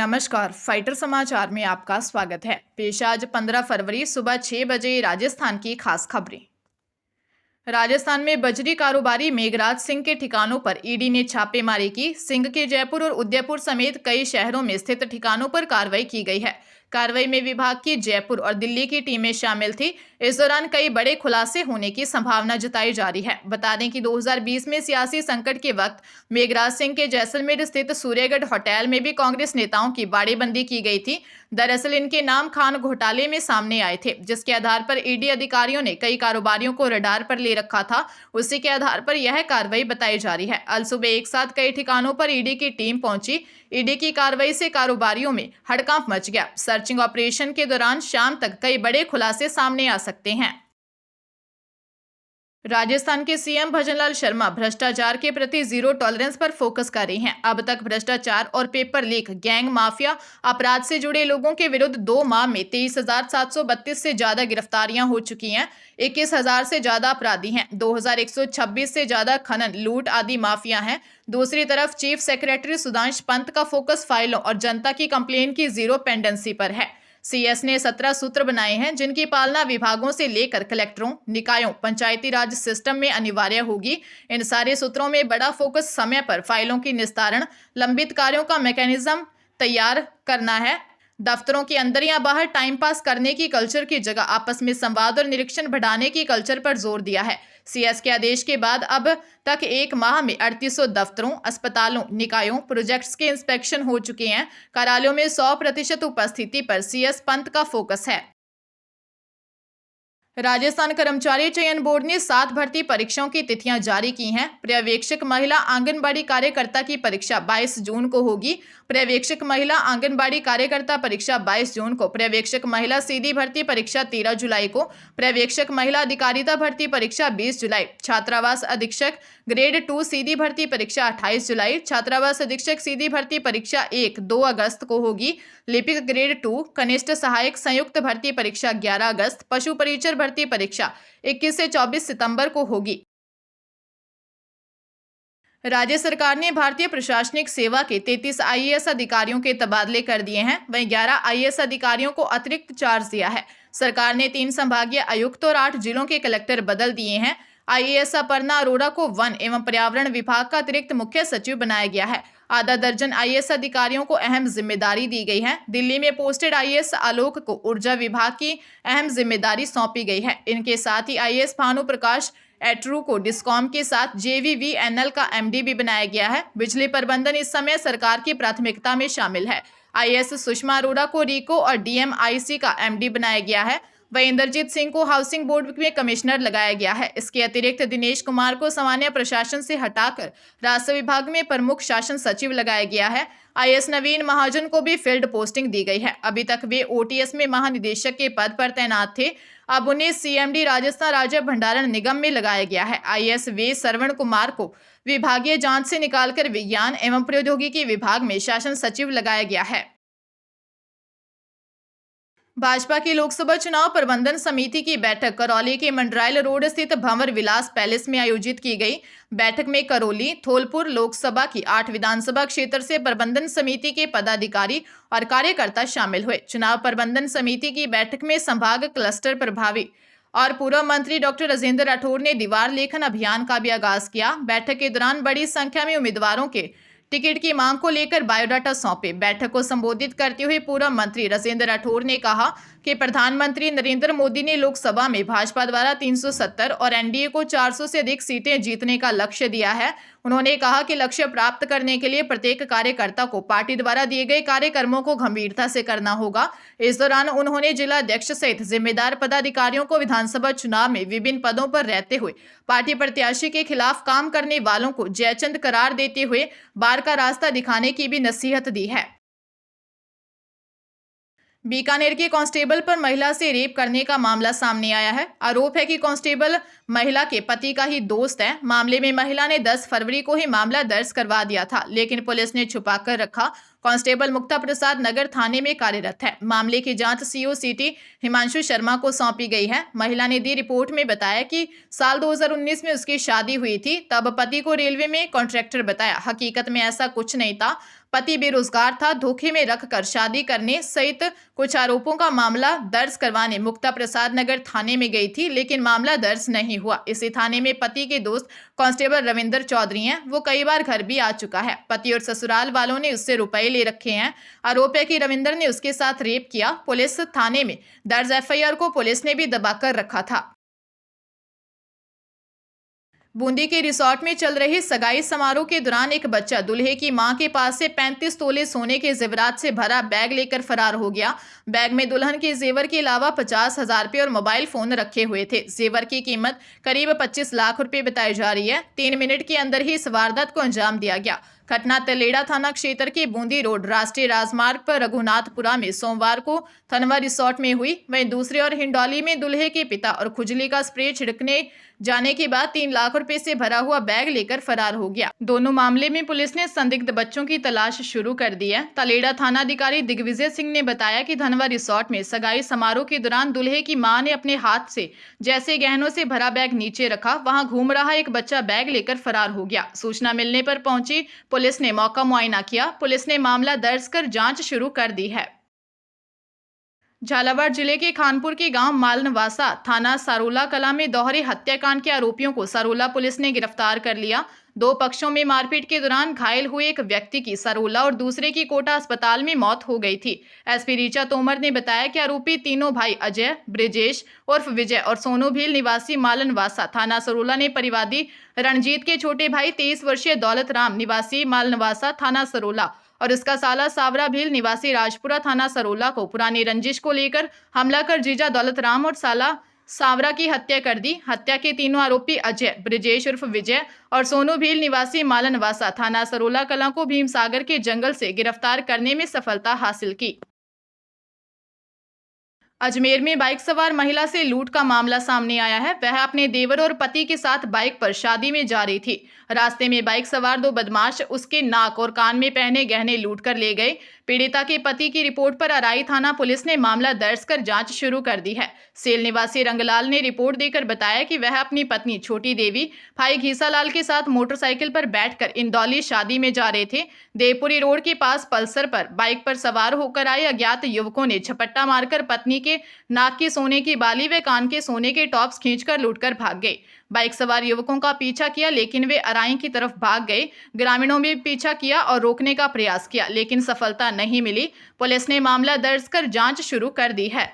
नमस्कार, फाइटर समाचार में आपका स्वागत है। पेश आज 15 फरवरी सुबह 6 बजे राजस्थान की खास खबरें। राजस्थान में बजरी कारोबारी मेघराज सिंह के ठिकानों पर ईडी ने छापेमारी की। सिंह के जयपुर और उदयपुर समेत कई शहरों में स्थित ठिकानों पर कार्रवाई की गई है। कार्रवाई में विभाग की जयपुर और दिल्ली की टीमें शामिल थी। इस दौरान कई बड़े खुलासे होने की संभावना जताई जा रही है। बता दें कि 2020 में सियासी संकट के वक्त मेघराज सिंह के जैसलमेर स्थित सूर्यगढ़ होटल में भी कांग्रेस नेताओं की बाड़ेबंदी की गई थी। दरअसल इनके नाम खान घोटाले में सामने आए थे, जिसके आधार पर ईडी अधिकारियों ने कई कारोबारियों को रडार पर ले रखा था। उसी के आधार पर यह कार्रवाई बताई जा रही है। अल सुबह एक साथ कई ठिकानों पर ईडी की टीम पहुंची। ईडी की कार्रवाई से कारोबारियों में हड़कंप मच गया। सर्चिंग ऑपरेशन के दौरान शाम तक कई बड़े खुलासे सामने आ सकते हैं। राजस्थान के सीएम भजनलाल शर्मा भ्रष्टाचार के प्रति जीरो टॉलरेंस पर फोकस कर रहे हैं। अब तक भ्रष्टाचार और पेपर लीक, गैंग माफिया अपराध से जुड़े लोगों के विरुद्ध 2 माह में 23,732 से ज्यादा गिरफ्तारियां हो चुकी हैं। 21,000 से ज्यादा अपराधी हैं। 2,126 से ज्यादा खनन, लूट आदि माफिया हैं। दूसरी तरफ चीफ सेक्रेटरी सुधांश पंत का फोकस फाइलों और जनता की कंप्लेन की जीरो पेंडेंसी पर है। सीएस ने 17 सूत्र बनाए हैं, जिनकी पालना विभागों से लेकर कलेक्टरों, निकायों, पंचायती राज सिस्टम में अनिवार्य होगी। इन सारे सूत्रों में बड़ा फोकस समय पर फाइलों की निस्तारण, लंबित कार्यों का मैकेनिज्म तैयार करना है। दफ्तरों के अंदर या बाहर टाइम पास करने की कल्चर की जगह आपस में संवाद और निरीक्षण बढ़ाने की कल्चर पर जोर दिया है। सीएस के आदेश के बाद अब तक 1 माह में 3800 दफ्तरों, अस्पतालों, निकायों, प्रोजेक्ट्स के इंस्पेक्शन हो चुके हैं। कार्यालयों में 100% उपस्थिति पर सीएस पंत का फोकस है। राजस्थान कर्मचारी चयन बोर्ड ने 7 भर्ती परीक्षाओं की तिथियां जारी की हैं। पर्यवेक्षक महिला आंगनबाड़ी कार्यकर्ता की परीक्षा 22 जून को होगी। पर्यवेक्षक महिला आंगनबाड़ी कार्यकर्ता परीक्षा 22 जून को, पर्यवेक्षक महिला सीधी भर्ती परीक्षा 13 जुलाई को, पर्यवेक्षक महिला अधिकारिता भर्ती परीक्षा 20 जुलाई, छात्रावास अधीक्षक ग्रेड 2 सीधी भर्ती परीक्षा 28 जुलाई, छात्रावास अधीक्षक सीधी भर्ती परीक्षा 1-2 अगस्त को होगी। लिपिक ग्रेड 2, कनिष्ठ सहायक संयुक्त भर्ती परीक्षा 11 अगस्त, पशु परिचर भर्ती परीक्षा 21 से 24 सितंबर को होगी। राज्य सरकार ने भारतीय प्रशासनिक सेवा के 33 आईएएस अधिकारियों के तबादले कर दिए हैं। वहीं 11 आईएएस अधिकारियों को अतिरिक्त चार्ज दिया है। सरकार ने 3 संभागीय आयुक्त और 8 जिलों के कलेक्टर बदल दिए हैं। आईएएस अपर्णा अरोड़ा को वन एवं पर्यावरण विभाग का अतिरिक्त मुख्य सचिव बनाया गया है। आधा दर्जन आईएएस अधिकारियों को अहम जिम्मेदारी दी गई है। दिल्ली में पोस्टेड आईएएस आलोक को ऊर्जा विभाग की अहम जिम्मेदारी सौंपी गई है। इनके साथ ही आईएएस भानु प्रकाश एट्रू को डिस्कॉम के साथ जेवीवीएनएल का एमडी भी बनाया गया है। बिजली प्रबंधन इस समय सरकार की प्राथमिकता में शामिल है। आईएएस सुषमा अरोड़ा को रीको और डीएमआईसी का एमडी बनाया गया है। वहीं इंद्रजीत सिंह को हाउसिंग बोर्ड में कमिश्नर लगाया गया है। इसके अतिरिक्त दिनेश कुमार को सामान्य प्रशासन से हटाकर राजस्व विभाग में प्रमुख शासन सचिव लगाया गया है। आईएएस नवीन महाजन को भी फील्ड पोस्टिंग दी गई है। अभी तक वे ओटीएस में महानिदेशक के पद पर तैनात थे। अब उन्हें सीएमडी राजस्थान राज्य भंडारण निगम में लगाया गया है। आईएएस वे श्रवण कुमार को विभागीय जांच से निकालकर विज्ञान एवं प्रौद्योगिकी विभाग में शासन सचिव लगाया गया है। भाजपा की लोकसभा चुनाव प्रबंधन समिति की बैठक करौली के मंडरायल रोड स्थित भंवर विलास पैलेस में आयोजित की गई। बैठक में करौली, धौलपुर लोकसभा की 8 विधानसभा क्षेत्र से प्रबंधन समिति के पदाधिकारी और कार्यकर्ता शामिल हुए। चुनाव प्रबंधन समिति की बैठक में संभाग क्लस्टर प्रभारी और पूर्व मंत्री डॉक्टर राजेंद्र राठौर ने दीवार लेखन अभियान का भी आगाज किया। बैठक के दौरान बड़ी संख्या में उम्मीदवारों के टिकट की मांग को लेकर बायोडाटा सौंपे। बैठक को संबोधित करते हुए पूर्व मंत्री राजेंद्र राठौर ने कहा कि प्रधानमंत्री नरेंद्र मोदी ने लोकसभा में भाजपा द्वारा 370 और एनडीए को 400 से अधिक सीटें जीतने का लक्ष्य दिया है। उन्होंने कहा कि लक्ष्य प्राप्त करने के लिए प्रत्येक कार्यकर्ता को पार्टी द्वारा दिए गए कार्यक्रमों को गंभीरता से करना होगा। इस दौरान उन्होंने जिला अध्यक्ष सहित जिम्मेदार पदाधिकारियों को विधानसभा चुनाव में विभिन्न पदों पर रहते हुए पार्टी प्रत्याशी के खिलाफ काम करने वालों को जयचंद करार देते हुए बार का रास्ता दिखाने की भी नसीहत दी है। बीकानेर के कांस्टेबल पर महिला से रेप करने का मामला सामने आया है। आरोप है कि कांस्टेबल महिला के पति का ही दोस्त है। मामले में महिला ने 10 फरवरी को ही मामला दर्ज करवा दिया था, लेकिन पुलिस ने छुपा कर रखा। कांस्टेबल मुक्ता प्रसाद नगर थाने में कार्यरत है। मामले की जांच सीओ सिटी हिमांशु शर्मा को सौंपी गई है। महिला ने दी रिपोर्ट में बताया कि साल 2019 में उसकी शादी हुई थी, तब पति को रेलवे में कॉन्ट्रैक्टर बताया। हकीकत में ऐसा कुछ नहीं था, पति बेरोजगार था। धोखे में रखकर शादी करने सहित कुछ आरोपों का मामला दर्ज करवाने मुक्ता प्रसाद नगर थाने में गई थी, लेकिन मामला दर्ज नहीं हुआ। इसी थाने में पति के दोस्त कांस्टेबल रविंदर चौधरी हैं। वो कई बार घर भी आ चुका है। पति और ससुराल वालों ने उससे रुपए ले रखे हैं। आरोप है कि रविंदर ने उसके साथ रेप किया। पुलिस थाने में दर्ज एफआईआर को पुलिस ने भी दबाकर रखा था। बूंदी के रिसोर्ट में चल रहे सगाई समारोह के दौरान एक बच्चा दूल्हे की मां के पास से 35 तोले सोने के जेवरात से भरा बैग लेकर फरार हो गया। बैग में दुल्हन के जेवर के अलावा 50,000 रुपये और मोबाइल फोन रखे हुए थे। जेवर की कीमत करीब 25 लाख रुपए बताई जा रही है। 3 मिनट के अंदर ही इस वारदात को अंजाम दिया गया। घटना तलेड़ा थाना क्षेत्र के बूंदी रोड राष्ट्रीय राजमार्ग पर रघुनाथपुरा में सोमवार को थनवा रिसोर्ट में हुई। वहीं दूसरी ओर हिंडौली में दूल्हे के पिता और खुजली का स्प्रे छिड़कने जाने के बाद 3 लाख रुपए से भरा हुआ बैग लेकर फरार हो गया। दोनों मामले में पुलिस ने संदिग्ध बच्चों की तलाश शुरू कर दी है। तलेड़ा थानाधिकारी दिग्विजय सिंह ने बताया कि धनवा रिसोर्ट में सगाई समारोह के दौरान दूल्हे की मां ने अपने हाथ से जैसे गहनों से भरा बैग नीचे रखा, वहां घूम रहा एक बच्चा बैग लेकर फरार हो गया। सूचना मिलने पर पहुंची पुलिस ने मौका मुआयना किया। पुलिस ने मामला दर्ज कर जांच शुरू कर दी है। झालावाड़ जिले के खानपुर के गांव मालनवासा थाना सरोला कला में दोहरे हत्याकांड के आरोपियों को सरोला पुलिस ने गिरफ्तार कर लिया। 2 पक्षों में मारपीट के दौरान घायल हुए एक व्यक्ति की सरोला और दूसरे की कोटा अस्पताल में मौत हो गई थी। एसपी ऋचा तोमर ने बताया कि आरोपी तीनों भाई अजय, ब्रिजेश उर्फ विजय और सोनू भील निवासी मालनवासा थाना सरोला ने परिवादी रणजीत के छोटे भाई 23 वर्षीय दौलत राम निवासी मालनवासा थाना सरोला और इसका साला सावरा भील निवासी राजपुरा थाना सरोला को पुरानी रंजिश को लेकर हमला कर जीजा दौलत राम और साला सावरा की हत्या कर दी। हत्या के तीनों आरोपी अजय, ब्रिजेश उर्फ विजय और सोनू भील निवासी मालनवासा थाना सरोला कला को भीमसागर के जंगल से गिरफ्तार करने में सफलता हासिल की। अजमेर में बाइक सवार महिला से लूट का मामला सामने आया है। वह अपने देवर और पति के साथ बाइक पर शादी में जा रही थी। रास्ते में बाइक सवार 2 बदमाश उसके नाक और कान में पहने गहने लूट कर ले गए। पीड़िता के पति की रिपोर्ट पर अराई थाना पुलिस ने मामला दर्ज कर जांच शुरू कर दी है। सेल निवासी रंगलाल ने रिपोर्ट देकर बताया कि वह अपनी पत्नी छोटी देवी, भाई घीसालाल के साथ मोटरसाइकिल पर बैठकर इंदौली शादी में जा रहे थे। देवपुरी रोड के पास पल्सर पर बाइक पर सवार होकर आए अज्ञात युवकों ने झपट्टा मारकर पत्नी के नाक की सोने की बाली व कान के सोने के टॉप्स खींचकर लूटकर भाग गए। बाइक सवार युवकों का पीछा किया, लेकिन वे अराई की तरफ भाग गए। ग्रामीणों ने पीछा किया और रोकने का प्रयास किया, लेकिन सफलता नहीं मिली। पुलिस ने मामला दर्ज कर जांच शुरू कर दी है।